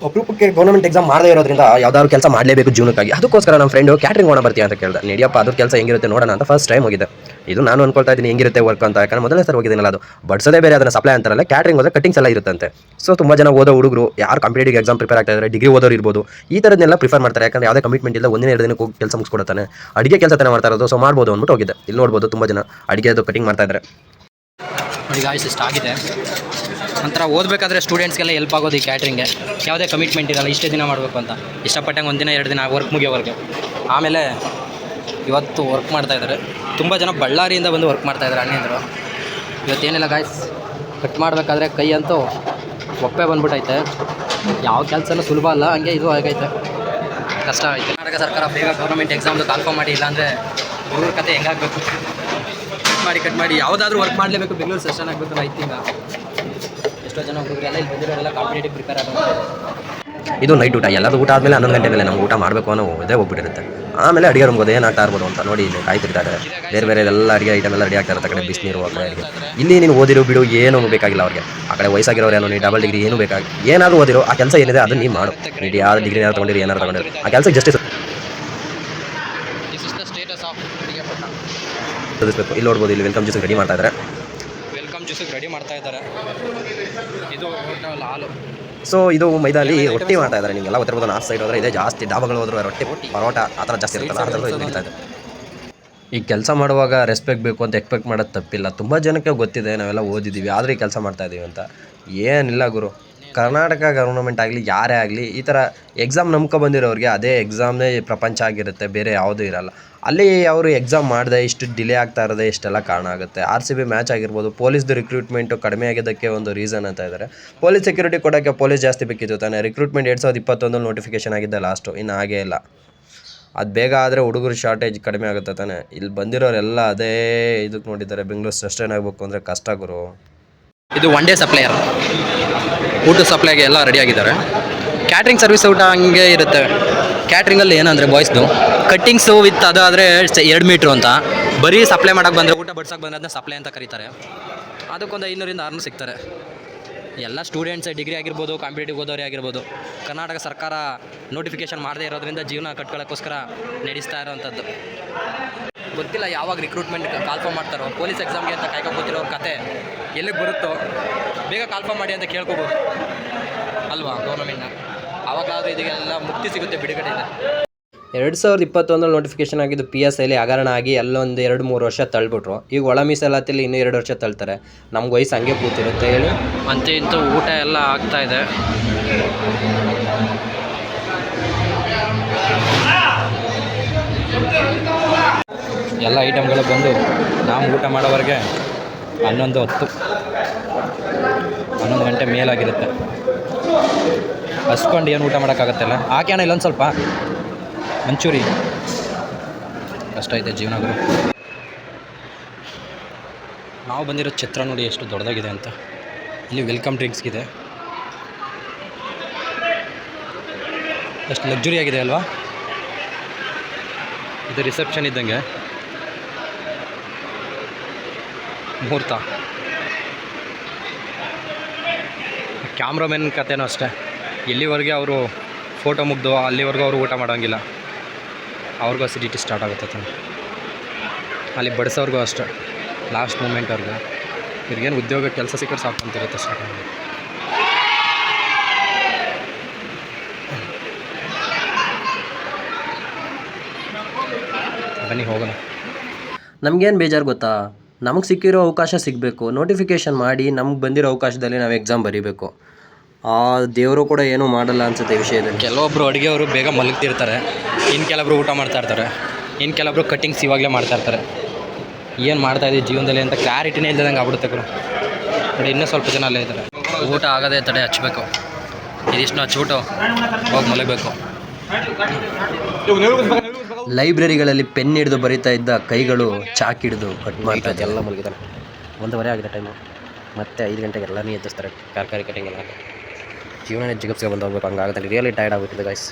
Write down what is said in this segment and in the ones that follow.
ಅಪರೂಪಕ್ಕೆ government exam ಮಾಡದೇ ಇರೋದ್ರಿಂದ ಯಾವ್ದಾದ್ರು ಕೆಲಸ ಮಾಡಲೇಬೇಕು ಜೀವನಕ್ಕಾಗಿ. ಅದಕ್ಕೋಸ್ಕರ ನಮ್ಮ ಫ್ರೆಂಡು ಕ್ಯಾಟ್ರಿಂಗ್ ಮಾಡೋಣ ಬರ್ತೀಯ ಅಂತ ಕೇಳಿದೆ. ನಡಿಯಪ್ಪ ಅದ್ರ ಕೆಲಸ ಹೆಂಗಿರುತ್ತೆ ನೋಡೋಣ ಅಂತ ಫಸ್ಟ್ ಟೈಮ್ ಹೋಗಿದೆ. ಇದು ನಾನು ಅನ್ಕೊಳ್ತಾ ಇದ್ದೀನಿ ಹೆಂಗಿರುತ್ತೆ ವರ್ಕ್ ಅಂತ. ಯಾಕಂದ್ರೆ ಮೊದಲನೇ ಸಲ ಹೋಗಿದ್ದೀನಲ್ಲ, ಅದು ಬಡ್ಸೋದೇ ಬೇರೆ, ಅದನ್ನ ಸಪ್ಲೈ ಅಂತಾರಲ್ಲ. ಕ್ಯಾಟ್ರಿಂಗ್ ಹೋದ್ರೆ ಕಟಿಂಗ್ಸ್ ಎಲ್ಲ ಇರುತ್ತಂತೆ. ಸೊ ತುಂಬ ಜನ ಓದೋ ಹುಡುಗರು ಯಾರು ಕಾಂಪಿಟೇಟಿವ್ ಎಕ್ಸಾಮ್ ಪ್ರಿಪೇರ್ ಆಗ್ತಾ ಇದ್ದಾರೆ, ಡಿಗ್ರಿ ಓದೋರು ಇರ್ಬೋದು, ಈ ಥರದನ್ನೆಲ್ಲ ಪ್ರಿಫರ್ ಮಾಡ್ತಾರೆ. ಯಾಕಂದ್ರೆ ಯಾವುದೇ ಕಮಿಟ್ಮೆಂಟ್ ಇಲ್ಲ, ಒಂದಿನ 2 ದಿನಕ್ಕೆ ಹೋಗಿ ಕೆಲಸ ಮುಗಿಸ್ಕೊಡ್ತಾನೆ. ಅಡಿಗೆ ಕೆಲಸ ತಾನೇ ಮಾಡ್ತಾ ಇರೋದು, ಸೊ ಮಾಡ್ಬೋದು ಅಂದ್ಬಿಟ್ಟು ಹೋಗಿದ್ದೆ. ಇಲ್ಲಿ ನೋಡ್ಬೋದು ತುಂಬ ಜನ ಅಡಿಗೆದು ಕಟಿಂಗ್ ಮಾಡ್ತಾ ಇದ್ದಾರೆ. ನೋಡಿ ಗಾಯ್ಸ್ ಇಷ್ಟ ಆಗಿದೆ. ಒಂಥರ ಓದಬೇಕಾದ್ರೆ ಸ್ಟೂಡೆಂಟ್ಸ್ಗೆಲ್ಲ ಹೆಲ್ಪ್ ಆಗೋದು ಈ ಕ್ಯಾಟ್ರಿಂಗ್ಗೆ. ಯಾವುದೇ ಕಮಿಟ್ಮೆಂಟ್ ಇರಲ್ಲ, ಇಷ್ಟೇ ದಿನ ಮಾಡಬೇಕು ಅಂತ. ಇಷ್ಟಪಟ್ಟಂಗೆ 1 ದಿನ 2 ದಿನ ವರ್ಕ್ ಮುಗಿಯೋವರೆಗೆ. ಆಮೇಲೆ ಇವತ್ತು ವರ್ಕ್ ಮಾಡ್ತಾಯಿದ್ದಾರೆ. ತುಂಬ ಜನ ಬಳ್ಳಾರಿಯಿಂದ ಬಂದು ವರ್ಕ್ ಮಾಡ್ತಾಯಿದ್ದಾರೆ ಅಣ್ಣಂದರು. ಇವತ್ತೇನಿಲ್ಲ ಗಾಯ್ಸ್, ಕಟ್ ಮಾಡಬೇಕಾದ್ರೆ ಕೈ ಅಂತೂ ಒಪ್ಪೆ ಬಂದ್ಬಿಟ್ಟೈತೆ. ಯಾವ ಕೆಲಸನೂ ಸುಲಭ ಅಲ್ಲ, ಹಂಗೆ ಇದು ಆಗೈತೆ, ಕಷ್ಟ ಆಯಿತು. ಕರ್ನಾಟಕ ಸರ್ಕಾರ ಬೇಗ ಗೌರ್ಮೆಂಟ್ ಎಕ್ಸಾಮ್ದು ಕಾಲ್ಫಾರ್ಮ್ ಮಾಡಿ, ಇಲ್ಲಾಂದರೆ ಹುಡುಗರ ಕತೆ ಹೆಂಗಾಗಬೇಕು. ಕಟ್ ಮಾಡಿ ಯಾವುದಾದ್ರೂ ವರ್ಕ್ ಮಾಡಲೇಬೇಕು. ಬೆಂಗಳೂರು ಸೆಷನ್ ಆಗಬೇಕು ಐ ತಿಂಗ. ಎಷ್ಟೋ ಜನ ಹುಡುಗರೆಲ್ಲ ಇಲ್ಲಿ ಬಂದಿರೋರೆಲ್ಲ ಕಾಂಪಿಟೇಟಿವ್ ಪ್ರಿಪೇರ್ ಆಗೋದು. ಇದು ನೈಟ್ ಊಟ. ಎಲ್ಲರೂ ಊಟ ಆದಮೇಲೆ 11 ಗಂಟೆ ಮೇಲೆ ನಮ್ಗೆ ಊಟ ಮಾಡಬೇಕು ಅನ್ನೋ ಇದೇ ಹೋಗ್ಬಿಟ್ಟಿರುತ್ತೆ. ಆಮೇಲೆ ಅಡುಗೆ ರೂಮ್ಗೆ ಏನು ಆಗ್ತಾ ಇರ್ಬೋದು ಅಂತ ನೋಡಿ ಇಲ್ಲಿ ಕಾಯ್ತಿರ್ತಾರೆ. ಬೇರೆ ಬೇರೆ ಎಲ್ಲ ಅಡುಗೆ ಐಟಮ್ ಎಲ್ಲ ರೆಡಿ ಆಗ್ತಾ ಇರುತ್ತೆ. ಆ ಕಡೆ ಬಿಸಿನೀರು, ಆ ಕಡೆ ಅಡುಗೆ. ಇಲ್ಲಿ ನೀನು ಓದಿರೋ ಬಿಡು ಏನೂ ಬೇಕಾಗಿಲ್ಲ ಅವ್ರಿಗೆ. ಆ ಕಡೆ ವಯಸ್ಸಾಗಿರೋರು ಏನೋ, ನೀನು ಡಬಲ್ ಡಿಗ್ರಿ ಏನೂ ಬೇಕಾಗಿ ಏನಾದರೂ ಓದಿರೋ ಆ ಕೆಲಸ ಏನಿದೆ ಅದನ್ನು ನೀವು ಮಾಡು. ನೀನು ಯಾರು ಡಿಗ್ರಿ ಏನಾರು ತೊಗೊಂಡಿರಿ, ಏನಾರು ತೊಗೊಂಡಿರಿ, ಆ ಕೆಲಸಕ್ಕೆ ಜಸ್ಟಿಸ್ ಬೇಕು. ಇಲ್ಲಿ ನೋಡ್ಬೋದು, ಇಲ್ಲಿ ವೆಲ್ಕಮ್ ಜ್ಯೂಸಿಗೆ ರೆಡಿ ಮಾಡ್ತಾ ಇದ್ದಾರೆ. ವೆಲ್ಕಮ್ ಜ್ಯೂಸಿಗೆ ರೆಡಿ ಮಾಡ್ತಾ ಇದ್ದಾರೆ. ಇದು ಹಾಲು. ಸೊ ಇದು ಮೈದಾಲಿ ರೊಟ್ಟಿ ಮಾಡ್ತಾ ಇದ್ದಾರೆ. ನಿಮಗೆಲ್ಲ ಗೊತ್ತಿರ್ಬೋದು, ನಾರ್ತ್ ಸೈಡ್ ಹೋದರೆ ಇದೆ ಜಾಸ್ತಿ. ಡಾಬಾಗಳು ಹೋದ್ರೆ ರೊಟ್ಟಿ, ಪರೋಟ ಆ ಥರ ಜಾಸ್ತಿ ಇರುತ್ತಲ್ಲ, ಆ ಥರ ಇದು ನಡೀತಾ ಇದೆ. ಈ ಕೆಲಸ ಮಾಡುವಾಗ ರೆಸ್ಪೆಕ್ಟ್ ಬೇಕು ಅಂತ ಎಕ್ಸ್ಪೆಕ್ಟ್ ಮಾಡೋದು ತಪ್ಪಿಲ್ಲ. ತುಂಬ ಜನಕ್ಕೆ ಗೊತ್ತಿದೆ ನಾವೆಲ್ಲ ಓದಿದ್ದೀವಿ, ಆದರೆ ಈ ಕೆಲಸ ಮಾಡ್ತಾ ಇದ್ದೀವಿ ಅಂತ. ಏನಿಲ್ಲ ಗುರು, ಕರ್ನಾಟಕ ಗೌರ್ಮೆಂಟ್ ಆಗಲಿ ಯಾರೇ ಆಗಲಿ ಈ ಥರ ಎಕ್ಸಾಮ್ ನಂಬ್ಕೊ ಬಂದಿರೋರಿಗೆ ಅದೇ ಎಕ್ಸಾಮ್ನೇ ಪ್ರಪಂಚ ಆಗಿರುತ್ತೆ, ಬೇರೆ ಯಾವುದೂ ಇರಲ್ಲ. ಅಲ್ಲಿ ಅವರು ಎಕ್ಸಾಮ್ ಮಾಡಿದೆ ಇಷ್ಟು ಡಿಲೇ ಆಗ್ತಾ ಇರೋದೇ ಇಷ್ಟೆಲ್ಲ ಕಾರಣ ಆಗುತ್ತೆ. RCB ಮ್ಯಾಚ್ ಆಗಿರ್ಬೋದು, ಪೊಲೀಸ್ದು ರಿಕ್ರೂಟ್ಮೆಂಟು ಕಡಿಮೆ ಆಗಿದ್ದಕ್ಕೆ ಒಂದು ರೀಸನ್ ಅಂತ ಇದ್ದಾರೆ. ಪೊಲೀಸ್ ಸೆಕ್ಯೂರಿಟಿ ಕೊಡೋಕ್ಕೆ ಪೊಲೀಸ್ ಜಾಸ್ತಿ ಬೇಕಿತ್ತು ತಾನೆ. ರಿಕ್ರೂಟ್ಮೆಂಟ್ 2021 ನೋಟಿಫಿಕೇಶನ್ ಆಗಿದ್ದೆ ಲಾಸ್ಟು, ಇನ್ನು ಹಾಗೇ ಇಲ್ಲ. ಅದು ಬೇಗ ಆದರೆ ಹುಡುಗರು ಶಾರ್ಟೇಜ್ ಕಡಿಮೆ ಆಗುತ್ತೆ ತಾನೆ. ಇಲ್ಲಿ ಬಂದಿರೋರೆಲ್ಲ ಅದೇ ಇದಕ್ಕೆ ನೋಡಿದ್ದಾರೆ. ಬೆಂಗಳೂರು ಸಸ್ಟೈನ್ ಆಗಬೇಕು ಅಂದರೆ ಕಷ್ಟ ಗುರು. ಇದು 1 ಡೇ ಸಪ್ಲೈಯರ್. ಊಟ ಸಪ್ಲೈಗೆ ಎಲ್ಲ ರೆಡಿ ಆಗಿದ್ದಾರೆ. ಕ್ಯಾಟ್ರಿಂಗ್ ಸರ್ವಿಸ್ ಊಟ ಹಂಗೆ ಇರುತ್ತೆ. ಕ್ಯಾಟ್ರಿಂಗಲ್ಲಿ ಏನಂದರೆ ಬಾಯ್ಸ್ದು ಕಟ್ಟಿಂಗ್ಸು ವಿತ್ ಅದಾದರೆ 2 ಮೀಟ್ರು ಅಂತ. ಬರೀ ಸಪ್ಲೈ ಮಾಡೋಕ್ಕೆ ಬಂದರೆ, ಊಟ ಬಡ್ಸೋಕ್ಕೆ ಬಂದರೆ ಅದನ್ನ ಸಪ್ಲೈ ಅಂತ ಕರೀತಾರೆ. ಅದಕ್ಕೊಂದು 500ರಿಂದ 600 ಸಿಗ್ತಾರೆ. ಎಲ್ಲ ಸ್ಟೂಡೆಂಟ್ಸ್ ಡಿಗ್ರಿ ಆಗಿರ್ಬೋದು, ಕಾಂಪಿಟೇಟಿವ್ ಓದೋರೇ ಆಗಿರ್ಬೋದು, ಕರ್ನಾಟಕ ಸರ್ಕಾರ ನೋಟಿಫಿಕೇಷನ್ ಮಾಡದೇ ಇರೋದ್ರಿಂದ ಜೀವನ ಕಟ್ಕೊಳ್ಳೋಕ್ಕೋಸ್ಕರ ನಡೆಸ್ತಾ ಇರೋವಂಥದ್ದು. ಗೊತ್ತಿಲ್ಲ ಯಾವಾಗ ರಿಕ್ರೂಟ್ಮೆಂಟ್ ಕಾಲ್ಫಾರ್ಮ್ ಮಾಡ್ತಾರೋ. ಪೊಲೀಸ್ ಎಕ್ಸಾಮ್ಗೆ ಅಂತ ಕಾಯ್ಕೊತಿರೋರ ಕತೆ ಎಲ್ಲಿಗೆ ಬರುತ್ತೋ ಬೇಗ ಕಾಲ್ಫಾರ್ಮ್ ಮಾಡಿ ಅಂತ ಕೇಳ್ಕೊಬೋದು ಅಲ್ವಾ ಗೌರ್ಮೆಂಟ್ನ. ಆವಾಗಲಾದರೂ ಇದಕ್ಕೆಲ್ಲ ಮುಕ್ತಿ ಸಿಗುತ್ತೆ, ಬಿಡುಗಡೆ ಇದೆ. 2021 ನೋಟಿಫಿಕೇಶನ್ ಆಗಿದ್ದು PSIಲಿ ಹಗರಣ ಆಗಿ ಅಲ್ಲೊಂದು 2-3 ವರ್ಷ ತಳ್ಳಿಬಿಟ್ರು. ಈಗ ಒಳ ಮೀಸಲಾತಿಯಲ್ಲಿ ಇನ್ನೂ 2 ವರ್ಷ ತಳ್ತಾರೆ. ನಮ್ಗೆ ವಯಸ್ಸು ಹಂಗೆ ಕೂತಿರುತ್ತೆ ಹೇಳಿ. ಅಂತೆ ಇಂಥ ಊಟ ಎಲ್ಲ ಆಗ್ತಾ ಇದೆ. ಎಲ್ಲ ಐಟಮ್ಗಳು ಬಂದು ನಾವು ಊಟ ಮಾಡೋವರೆಗೆ 11:10 11 ಗಂಟೆ ಮೇಲಾಗಿರುತ್ತೆ. ಹಸ್ಕೊಂಡು ಏನು ಊಟ ಮಾಡೋಕ್ಕಾಗತ್ತಲ್ಲ. ಹಾಕ್ಯಾಣ ಇಲ್ಲೊಂದು ಸ್ವಲ್ಪ ಮಂಚೂರಿ. ಕಷ್ಟ ಐತೆ ಜೀವನಗಳು. ನಾವು ಬಂದಿರೋ ಚಿತ್ರ ನೋಡಿ ಎಷ್ಟು ದೊಡ್ಡದಾಗಿದೆ ಅಂತ. ಇಲ್ಲಿ ವೆಲ್ಕಮ್ ಡ್ರಿಂಕ್ಸ್ಗಿದೆ. ಎಷ್ಟು ಲಕ್ಸುರಿ ಆಗಿದೆ ಅಲ್ವಾ. ಇದು ರಿಸೆಪ್ಷನ್ ಇದ್ದಂಗೆ. ಮುಹೂರ್ತ. ಕ್ಯಾಮ್ರಾಮೆನ್ ಕತೆನೂ ಅಷ್ಟೇ. ಎಲ್ಲಿವರೆಗೆ ಅವರು ಫೋಟೋ ಮುಗ್ದು ಅಲ್ಲಿವರೆಗೂ ಅವರು ಊಟ ಮಾಡೋಂಗಿಲ್ಲ. ಅವ್ರಿಗೂ ಅಸಿಡಿಟಿ ಸ್ಟಾರ್ಟ್ ಆಗುತ್ತೆ ತಾನೆ. ಅಲ್ಲಿ ಬಡಿಸೋರ್ಗೂ ಅಷ್ಟೇ, ಲಾಸ್ಟ್ ಮೂಮೆಂಟ್ವರೆಗೂ. ಇವ್ರಿಗೇನು ಉದ್ಯೋಗ ಕೆಲಸ ಸಿಕ್ಕರೆ ಸಾಕು ಅಂತಿರುತ್ತೆ ಸ್ಟಾರ್ಟ್ ಆಗಿ. ಬನ್ನಿ ಹೋಗೋಣ. ನಮಗೇನು ಬೇಜಾರು ಗೊತ್ತಾ, ನಮಗೆ ಸಿಕ್ಕಿರೋ ಅವಕಾಶ ಸಿಗಬೇಕು. ನೋಟಿಫಿಕೇಷನ್ ಮಾಡಿ ನಮ್ಗೆ ಬಂದಿರೋ ಅವಕಾಶದಲ್ಲಿ ನಾವು ಎಕ್ಸಾಮ್ ಬರೀಬೇಕು. ಆ ದೇವರು ಕೂಡ ಏನೂ ಮಾಡಲ್ಲ ಅನಿಸುತ್ತೆ ಈ ವಿಷಯದಲ್ಲಿ. ಕೆಲವೊಬ್ಬರು ಅಡುಗೆಯವರು ಬೇಗ ಮಲಗ್ತಿರ್ತಾರೆ, ಇನ್ನು ಕೆಲವೊಬ್ರು ಊಟ ಮಾಡ್ತಾಯಿರ್ತಾರೆ, ಇನ್ನು ಕೆಲವೊಬ್ರು ಕಟ್ಟಿಂಗ್ಸ್ ಇವಾಗಲೇ ಮಾಡ್ತಾಯಿರ್ತಾರೆ. ಏನು ಮಾಡ್ತಾಯಿದ್ದೀವಿ ಜೀವನದಲ್ಲಿ ಅಂತ ಕ್ಲಾರಿಟಿನೇ ಇಲ್ದಂಗೆ ಆಗ್ಬಿಡುತ್ತೆ ಗುರು. ನೋಡಿ ಇನ್ನೂ ಸ್ವಲ್ಪ ಜನ ಅಲ್ಲೇ ಇದ್ದಾರೆ. ಊಟ ಆಗೋದೇ ತಡೆ ಹಚ್ಚಬೇಕು. ಇದಿಷ್ಟು ಹಚ್ಬಿಟ್ಟು ಹೋಗಿ ಮಲಗಬೇಕು. ಲೈಬ್ರರಿಗಳಲ್ಲಿ ಪೆನ್ ಹಿಡಿದು ಬರೀತಾ ಇದ್ದ ಕೈಗಳು ಚಾಕ್ ಹಿಡಿದು ಕಟ್ ಮಾಡ್ತಾ ಇದ್ದ. ಎಲ್ಲ ಮಲಗಿದ್ದಾರೆ. 1:15 ಆಗಿದೆ ಟೈಮು. ಮತ್ತೆ 5 ಗಂಟೆಗೆ ಎಲ್ಲನೇ ಎದ್ದಿಸ್ತಾರೆ. ಕಾರ್ಕಾರಿ ಕಟಿಂಗ್ ಎಲ್ಲ ಜೀವನ ಜಿಗಪ್ಸ್ಗೆ ಬಂದು ಹೋಗ್ಬೇಕು. ಹಂಗಾಗುತ್ತೆ. ರಿಯಲಿ ಟೈರ್ಡ್ ಆಗಿಬಿಟ್ಟಿದೆ ಗೈಸ್.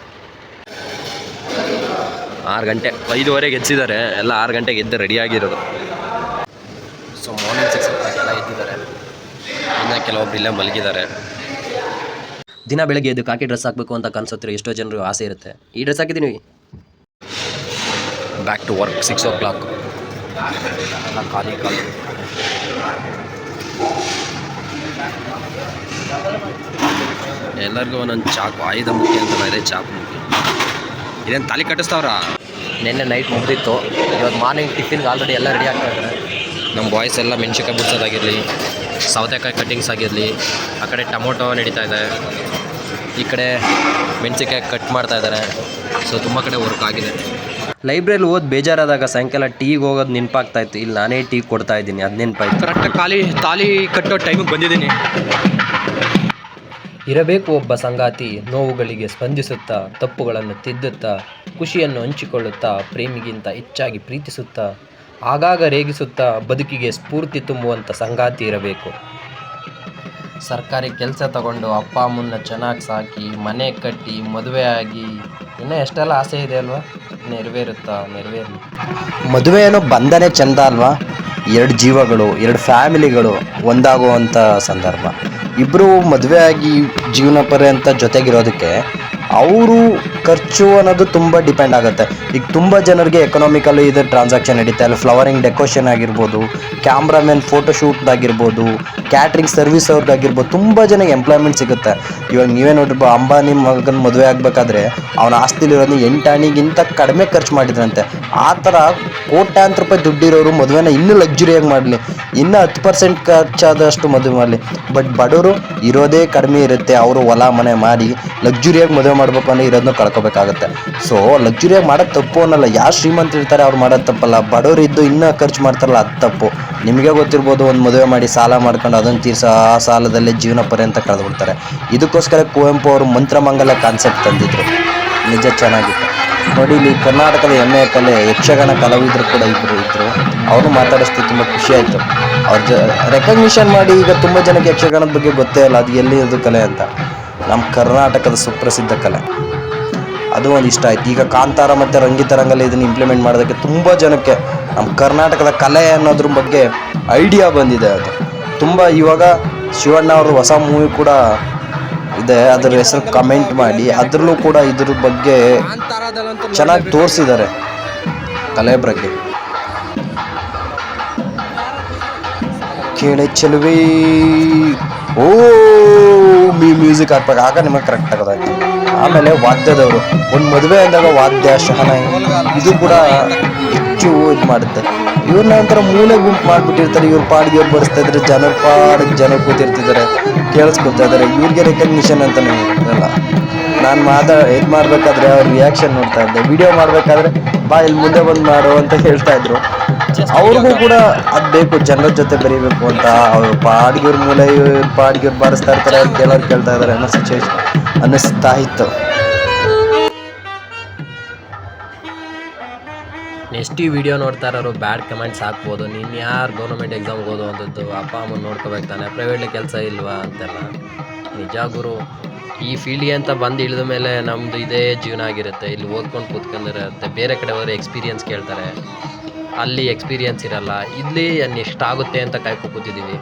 6 ಗಂಟೆ 5:15ಗೆ ಎದ್ದಿದ್ದಾರೆ. ಎಲ್ಲ 6 ಗಂಟೆಗೆ ಎದ್ದು ರೆಡಿಯಾಗಿರೋದು. ಸೊ ಮಾರ್ನಿಂಗ್ 6 ಗಂಟೆಗೆಲ್ಲ ಎದ್ದಿದ್ದಾರೆ. ಇನ್ನು ಕೆಲವೊಬ್ರು ಇಲ್ಲೇ ಮಲಗಿದ್ದಾರೆ. ದಿನ ಬೆಳಗ್ಗೆ ಎದ್ದು ಕಾಕಿ ಡ್ರೆಸ್ ಹಾಕಬೇಕು ಅಂತ ಕನ್ಸುತ್ತಿರೋ ಎಷ್ಟೋ ಜನರು ಆಸೆ ಇರುತ್ತೆ. ಈ ಡ್ರೆಸ್ ಹಾಕಿದ್ದೀನಿ. Back to work 6 o'clock. ಎಲ್ಲ ಖಾಲಿ. ಎಲ್ಲರಿಗೂ ಒಂದೊಂದು ಚಾಕು, ಆಯುಧ ಮುಖ್ಯ ಅಂತಲ್ಲ, ಇದೇ ಚಾಕು ಮುಖ್ಯ. ಇದೇನು ತಾಲಿ ಕಟ್ಟಿಸ್ತಾವ್ರ? ನಿನ್ನೆ ನೈಟ್ ಮುಗಿದಿತ್ತು, ಇವತ್ತು ಮಾರ್ನಿಂಗ್ ಟಿಫಿನ್ಗೆ ಆಲ್ರೆಡಿ ಎಲ್ಲ ರೆಡಿ ಆಗ್ತಾ ಇದ್ದಾರೆ. ನಮ್ಮ ಬಾಯ್ಸ್ ಎಲ್ಲ ಮೆಣಸಿನ್ಕಾಯಿ ಬಿಡ್ಸೋದಾಗಿರಲಿ, ಸೌತೆಕಾಯಿ ಕಟ್ಟಿಂಗ್ಸ್ ಆಗಿರಲಿ, ಆ ಕಡೆ ಟೊಮೊಟೊ ನಡೀತಾ ಇದೆ, ಈ ಕಡೆ ಮೆಣಸಿನ್ಕಾಯಿ ಕಟ್ ಮಾಡ್ತಾ ಇದ್ದಾರೆ. ಸೊ ತುಂಬ ಕಡೆ ವರ್ಕ್ ಆಗಿದೆ. ಲೈಬ್ರರಿಲಿ ಓದಿ ಬೇಜಾರಾದಾಗ ಸಾಯಂಕಾಲ ಟೀಗೆ ಹೋಗೋದು ನೆನಪಾಗ್ತಾ ಇತ್ತು. ಇಲ್ಲಿ ನಾನೇ ಟೀ ಕೊಡ್ತಾ ಇದ್ದೀನಿ, ಅದು ನೆನಪಾಯ್ತು. ಕರೆಕ್ಟಾಗಿ ತಾಲಿ ಕಟ್ಟೋ ಟೈಮಿಗೆ ಬಂದಿದ್ದೀನಿ. ಇರಬೇಕು ಒಬ್ಬ ಸಂಗಾತಿ, ನೋವುಗಳಿಗೆ ಸ್ಪಂದಿಸುತ್ತಾ, ತಪ್ಪುಗಳನ್ನು ತಿದ್ದುತ್ತಾ, ಖುಷಿಯನ್ನು ಹಂಚಿಕೊಳ್ಳುತ್ತಾ, ಪ್ರೇಮಿಗಿಂತ ಹೆಚ್ಚಾಗಿ ಪ್ರೀತಿಸುತ್ತಾ, ಆಗಾಗ ರೇಗಿಸುತ್ತಾ, ಬದುಕಿಗೆ ಸ್ಫೂರ್ತಿ ತುಂಬುವಂಥ ಸಂಗಾತಿ ಇರಬೇಕು. ಸರ್ಕಾರಿ ಕೆಲಸ ತಗೊಂಡು ಅಪ್ಪ ಅಮ್ಮನ್ನ ಚೆನ್ನಾಗಿ ಸಾಕಿ, ಮನೆ ಕಟ್ಟಿ, ಮದುವೆ ಆಗಿ, ಇನ್ನೂ ಎಷ್ಟೆಲ್ಲ ಆಸೆ ಇದೆ ಅಲ್ವಾ? ನೆರವೇರುತ್ತಾ? ನೆರವೇರಲಿ. ಮದುವೆ ಏನೋ ಬಂಧನೇ ಚೆಂದ ಅಲ್ವಾ? 2 ಜೀವಗಳು, 2 ಫ್ಯಾಮಿಲಿಗಳು ಒಂದಾಗುವಂಥ ಸಂದರ್ಭ. ಇಬ್ಬರು ಮದುವೆ ಆಗಿ ಜೀವನ ಪರ್ಯಂತ ಜೊತೆಗಿರೋದಕ್ಕೆ ಅವರು ಖರ್ಚು ಅನ್ನೋದು ತುಂಬ ಡಿಪೆಂಡ್ ಆಗುತ್ತೆ. ಈಗ ತುಂಬ ಜನರಿಗೆ ಎಕನಾಮಿಕಲಿ ಇದು ಟ್ರಾನ್ಸಾಕ್ಷನ್ ನಡೀತಾ ಇಲ್ಲ. ಫ್ಲವರಿಂಗ್ ಡೆಕೋರೇಷನ್ ಆಗಿರ್ಬೋದು, ಕ್ಯಾಮ್ರಾಮನ್ ಫೋಟೋಶೂಟ್ದಾಗಿರ್ಬೋದು, ಕ್ಯಾಟ್ರಿಂಗ್ ಸರ್ವಿಸ್ ಅವ್ರಿಗಾಗಿರ್ಬೋದು, ತುಂಬ ಜನಕ್ಕೆ ಎಂಪ್ಲಾಯ್ಮೆಂಟ್ ಸಿಗುತ್ತೆ. ಇವಾಗ ನೀವೇ ನೋಡಿರ್ಬೋದು, ಅಂಬಾನಿ ಮಗನ ಮದುವೆ ಆಗಬೇಕಾದ್ರೆ ಅವನ ಆಸ್ತಿಲಿರೋದು 8 ಆಣಿಗಿಂತ ಕಡಿಮೆ ಖರ್ಚು ಮಾಡಿದ್ರಂತೆ. ಆ ಥರ ಕೋಟ್ಯಾಂತರ ರೂಪಾಯಿ ದುಡ್ಡಿರೋರು ಮದುವೆನ ಇನ್ನೂ ಲಕ್ಸುರಿಯಾಗಿ ಮಾಡಲಿ, ಇನ್ನೂ 10% ಖರ್ಚಾದಷ್ಟು ಮದುವೆ ಮಾಡಲಿ. ಬಟ್ ಬಡವರು ಇರೋದೇ ಕಡಿಮೆ ಇರುತ್ತೆ. ಅವರು ಹೊಲ ಮನೆ ಮಾರಿ ಲಕ್ಸುರಿಯಾಗಿ ಮದುವೆ ಮಾಡಬೇಕು ಅಂದರೆ ಇರೋದನ್ನ ಕಳ್ಕೊಬೇಕಾಗತ್ತೆ. ಸೊ ಲಕ್ಸುರಿಯಾಗಿ ಮಾಡೋದು ತಪ್ಪು ಅನ್ನಲ್ಲ. ಯಾರು ಶ್ರೀಮಂತರು ಇರ್ತಾರೆ ಅವ್ರು ಮಾಡೋದು ತಪ್ಪಲ್ಲ. ಬಡವರು ಇದ್ದು ಇನ್ನೂ ಖರ್ಚು ಮಾಡ್ತಾರಲ್ಲ, ಅದು ತಪ್ಪು. ನಿಮಗೆ ಗೊತ್ತಿರ್ಬೋದು, ಒಂದು ಮದುವೆ ಮಾಡಿ ಸಾಲ ಮಾಡ್ಕೊಂಡು ಅದನ್ನು ತೀರ್ಸೋ ಆ ಸಾಲದಲ್ಲೇ ಜೀವನ ಪರ್ಯಂತ ಕಳೆದು ಬಿಡ್ತಾರೆ. ಇದಕ್ಕೋಸ್ಕರ ಕುವೆಂಪು ಅವರು ಮಂತ್ರಮಂಗಲ ಕಾನ್ಸೆಪ್ಟ್ ತಂದಿದ್ರು. ನಿಜ ಚೆನ್ನಾಗಿತ್ತು ನೋಡಿ. ಇಲ್ಲಿ ಕರ್ನಾಟಕದ ಹೆಮ್ಮೆಯ ಕಲೆ ಯಕ್ಷಗಾನ ಕಲಾವಿದರು ಕೂಡ ಇದ್ದರು. ಅವರು ಮಾತಾಡಿಸ್ತು, ತುಂಬ ಖುಷಿ ಆಯಿತು. ಅವ್ರ ರೆಕಗ್ನಿಷನ್ ಮಾಡಿ. ಈಗ ತುಂಬ ಜನಕ್ಕೆ ಯಕ್ಷಗಾನದ ಬಗ್ಗೆ ಗೊತ್ತೇ ಇಲ್ಲ, ಅದು ಎಲ್ಲಿರೋದು ಕಲೆ ಅಂತ. ನಮ್ಮ ಕರ್ನಾಟಕದ ಸುಪ್ರಸಿದ್ಧ ಕಲೆ, ಅದು ಒಂದು ಇಷ್ಟ ಆಯ್ತು. ಈಗ ಕಾಂತಾರ ಮತ್ತು ರಂಗಿತರಂಗಲ್ಲಿ ಇದನ್ನು ಇಂಪ್ಲಿಮೆಂಟ್ ಮಾಡೋದಕ್ಕೆ ತುಂಬ ಜನಕ್ಕೆ ನಮ್ಮ ಕರ್ನಾಟಕದ ಕಲೆ ಅನ್ನೋದ್ರ ಬಗ್ಗೆ ಐಡಿಯಾ ಬಂದಿದೆ. ಅದು ತುಂಬ. ಇವಾಗ ಶಿವಣ್ಣ ಅವರು ಹೊಸ ಮೂವಿ ಕೂಡ ಇದೆ, ಅದರ ಹೆಸರು ಕಮೆಂಟ್ ಮಾಡಿ. ಅದರಲ್ಲೂ ಕೂಡ ಇದ್ರ ಬಗ್ಗೆ ಚೆನ್ನಾಗಿ ತೋರಿಸಿದ್ದಾರೆ, ಕಲೆ ಬಗ್ಗೆ. ಕೇಳೆ ಚೆಲುವೆ ಓ ಮ್ಯೂಸಿಕ್ ಹಾಕ್ಬೇಕು, ಆಗ ನಿಮಗೆ ಕರೆಕ್ಟ್ ಆಗೋದಾಯ್ತು. ಆಮೇಲೆ ವಾದ್ಯದವರು, ಒಂದು ಮದುವೆ ಅಂದಾಗ ವಾದ್ಯ ಶಹನಾಯಿ ಇದು ಕೂಡ ಹೆಚ್ಚು ಇದು ಮಾಡುತ್ತೆ. ಇವ್ರನ್ನ ಒಂಥರ ಮೂಲೆ ಗುಂಪು ಮಾಡಿಬಿಟ್ಟಿರ್ತಾರೆ. ಇವ್ರ ಪಾಡಿಗೆ ಇವ್ರು ಬಡಿಸ್ತಾ ಇದ್ರೆ ಜನರ ಪಾಡಿಗೆ ಜನ ಕೂತಿರ್ತಿದ್ದಾರೆ, ಕೇಳಿಸ್ಕೊತಾ ಇದ್ದಾರೆ. ಇವ್ರಿಗೆ ರೆಕಗ್ನಿಷನ್ ಅಂತ ಇರಲ್ಲ. ನಾನು ಇದು ಮಾಡಬೇಕಾದ್ರೆ ಅವ್ರ ರಿಯಾಕ್ಷನ್ ನೋಡ್ತಾ ಇದ್ದೆ. ವಿಡಿಯೋ ಮಾಡಬೇಕಾದ್ರೆ ಬಾ ಇಲ್ಲಿ ಮುಂದೆ ಬಂದು ಮಾಡು ಅಂತ ಹೇಳ್ತಾ ಇದ್ರು. ಅವ್ರಿಗೂ ಕೂಡ ಅದು ಬೇಕು, ಜನರ ಜೊತೆ ಬೆರೀಬೇಕು ಅಂತ. ಅವ್ರು ಪಾಡಿಗೆವ್ರ ಮೂಲೆ ಪಾಡಿಗೆವ್ರು ಬಾರಿಸ್ತಾ ಇರ್ತಾರೆ, ಅವ್ರು ಕೇಳೋರು ಕೇಳ್ತಾ ಇದ್ದಾರೆ ಅನ್ನೋ ಸಿಚುವೇಶನ್ ಅನ್ನಿಸ್ತಾ ಇತ್ತು. ನೆಕ್ಸ್ಟ್ ಈ ವಿಡಿಯೋ ನೋಡ್ತಾ ಇರೋರು ಬ್ಯಾಡ್ ಕಮೆಂಟ್ಸ್ ಹಾಕ್ಬೋದು. ನೀನು ಯಾರು ಗೌರ್ಮೆಂಟ್ ಎಕ್ಸಾಮ್ಗೆ ಓದೋ ಅಂಥದ್ದು, ಅಪ್ಪ ಅಮ್ಮನ ನೋಡ್ಕೋಬೇಕು ತಾನೆ, ಪ್ರೈವೇಟ್ಲಿ ಕೆಲಸ ಇಲ್ವಾ ಅಂತೆಲ್ಲ. ನಿಜ ಗುರು, ಈ ಫೀಲ್ಡ್ಗೆ ಅಂತ ಬಂದು ಇಳಿದ ಮೇಲೆ ನಮ್ಮದು ಇದೇ ಜೀವನ ಆಗಿರುತ್ತೆ. ಇಲ್ಲಿ ಓದ್ಕೊಂಡು ಕೂತ್ಕೊಂಡಿರುತ್ತೆ. ಬೇರೆ ಕಡೆ ಹೋದರೆ ಎಕ್ಸ್ಪೀರಿಯನ್ಸ್ ಕೇಳ್ತಾರೆ, ಅಲ್ಲಿ ಎಕ್ಸ್ಪೀರಿಯನ್ಸ್ ಇರಲ್ಲ. ಇಲ್ಲಿ ನೆಕ್ಸ್ಟ್ ಆಗುತ್ತೆ ಅಂತ ಕಾಯ್ಕೊ ಕೂತಿದ್ದೀವಿ.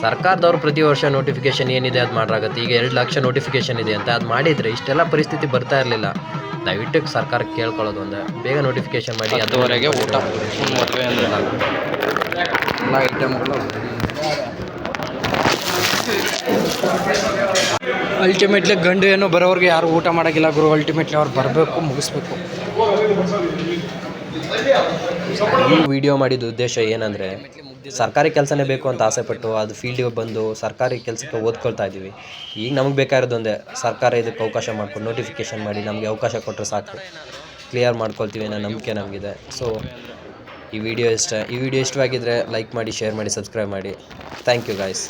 ಸರ್ಕಾರದವ್ರು ಪ್ರತಿ ವರ್ಷ ನೋಟಿಫಿಕೇಷನ್ ಏನಿದೆ ಅದು ಮಾಡ್ರಾಗತ್ತೆ. ಈಗ 2 ಲಕ್ಷ ನೋಟಿಫಿಕೇಷನ್ ಇದೆ ಅಂತ, ಅದು ಮಾಡಿದರೆ ಇಷ್ಟೆಲ್ಲ ಪರಿಸ್ಥಿತಿ ಬರ್ತಾ ಇರಲಿಲ್ಲ. ದಯವಿಟ್ಟು ಸರ್ಕಾರಕ್ಕೆ ಕೇಳ್ಕೊಳ್ಳೋದು ಒಂದೇ, ಬೇಗ ನೋಟಿಫಿಕೇಷನ್ ಮಾಡಿ. 10ವರೆಗೆ ಊಟ ಎಲ್ಲ ಐಟಮ್ಗಳು. ಅಲ್ಟಿಮೇಟ್ಲಿ ಗಂಡು ಏನೋ ಬರೋವ್ರಿಗೆ ಯಾರು ಊಟ ಮಾಡೋಕ್ಕಿಲ್ಲ ಗುರು. ಅಲ್ಟಿಮೇಟ್ಲಿ ಅವ್ರು ಬರಬೇಕು, ಮುಗಿಸ್ಬೇಕು. ಈ ವಿಡಿಯೋ ಮಾಡಿದ ಉದ್ದೇಶ ಏನಂದರೆ, ಸರ್ಕಾರಿ ಕೆಲಸನೇ ಬೇಕು ಅಂತ ಆಸೆಪಟ್ಟು ಅದು ಫೀಲ್ಡಿಗೆ ಬಂದು ಸರ್ಕಾರಿ ಕೆಲಸಕ್ಕೆ ಓದ್ಕೊಳ್ತಾ ಇದ್ದೀವಿ. ಈಗ ನಮಗೆ ಬೇಕಾಗಿರೋದೊಂದೇ, ಸರ್ಕಾರ ಇದಕ್ಕೆ ಅವಕಾಶ ಮಾಡ್ಕೊಂಡು ನೋಟಿಫಿಕೇಷನ್ ಮಾಡಿ ನಮಗೆ ಅವಕಾಶ ಕೊಟ್ಟರೆ ಸಾಕು, ಕ್ಲಿಯರ್ ಮಾಡ್ಕೊಳ್ತೀವಿ ಅನ್ನೋ ನಂಬಿಕೆ ನಮಗಿದೆ. ಸೊ ಈ ವಿಡಿಯೋ ಇಷ್ಟವಾಗಿದ್ದರೆ ಲೈಕ್ ಮಾಡಿ, ಶೇರ್ ಮಾಡಿ, ಸಬ್ಸ್ಕ್ರೈಬ್ ಮಾಡಿ. Thank you guys.